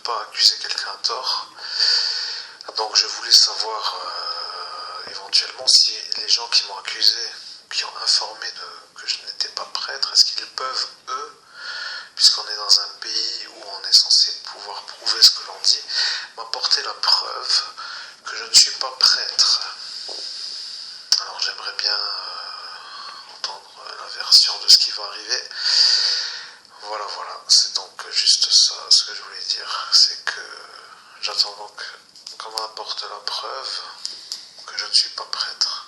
pas accuser quelqu'un à tort. Donc je voulais savoir éventuellement si les gens qui m'ont accusé, qui ont informé que je n'étais pas prêtre, est-ce qu'ils peuvent, eux, puisqu'on est dans un pays où on est censé pouvoir prouver ce que l'on dit, m'apporter la preuve que je ne suis pas prêtre. Alors j'aimerais bien entendre la version de ce qui va arriver. Voilà, c'est donc juste ça ce que je voulais dire, c'est que j'attends donc qu'on m'apporte la preuve que je ne suis pas prêtre.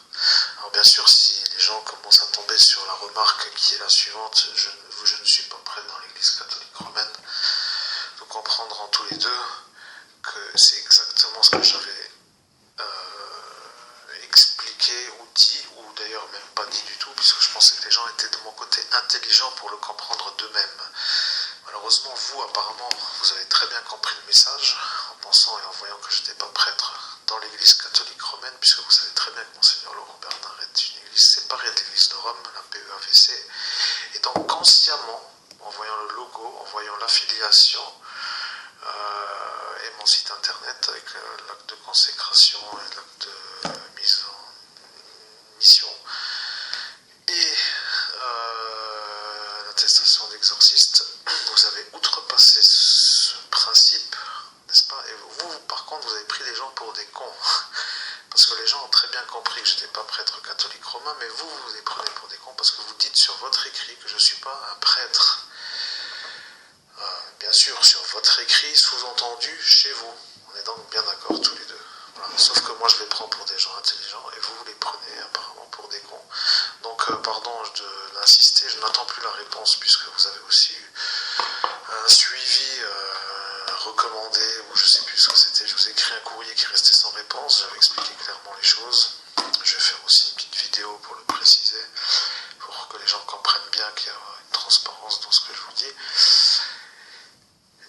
Alors bien sûr, si les gens commencent à tomber sur la remarque qui est la suivante, je ne suis pas prêtre dans l'église catholique romaine, nous comprendrons tous les deux que c'est exactement ce que j'avais expliqué ou dit, ou d'ailleurs même pas dit du tout, puisque je pensais que les gens étaient de mon côté intelligents pour le comprendre d'eux-mêmes. Malheureusement, vous, apparemment, vous avez très bien compris le message, en pensant et en voyant que je n'étais pas prêtre dans l'église catholique romaine, puisque vous savez très bien que Monseigneur Laurent Bernard est une église séparée de l'église de Rome, la PEAVC, et donc consciemment, en voyant le logo, en voyant l'affiliation, et mon site internet avec l'acte de consécration et l'acte de mise en mission, et l'attestation d'exorciste, vous avez outrepassé ce principe, n'est-ce pas? Et vous, par contre, vous avez pris les gens pour des cons. Parce que les gens ont très bien compris que je n'étais pas prêtre catholique romain, mais vous les prenez pour des cons parce que vous dites sur votre écrit que je ne suis pas un prêtre. Bien sûr, sur votre écrit, sous-entendu, chez vous. On est donc bien d'accord tous les deux. Voilà. Sauf que moi, je les prends pour des gens intelligents et vous les prenez apparemment pour des cons. Donc, pardon de l'insister, je n'attends plus la réponse puisque vous avez aussi eu un suivi recommandé, ou je ne sais plus ce que c'était. Je vous ai écrit un courrier qui restait sans réponse, j'avais expliqué clairement les choses. Je vais faire aussi une petite vidéo pour le préciser, pour que les gens comprennent bien qu'il y a une transparence dans ce que je vous dis.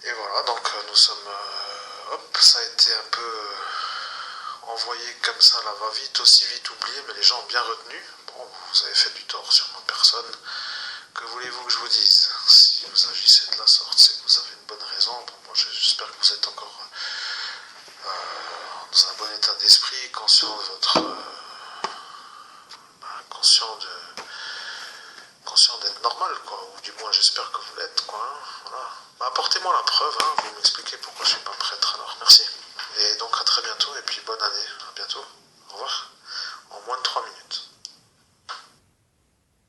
Et voilà, donc nous sommes... ça a été un peu envoyé comme ça, la va-vite, aussi vite oublié, mais les gens ont bien retenu. Bon, vous avez fait du tort sur ma personne. Que voulez-vous que je vous dise? Si vous agissez de la sorte, c'est que vous avez une bonne raison. Bon, moi, j'espère que vous êtes encore dans un bon état d'esprit, conscient de votre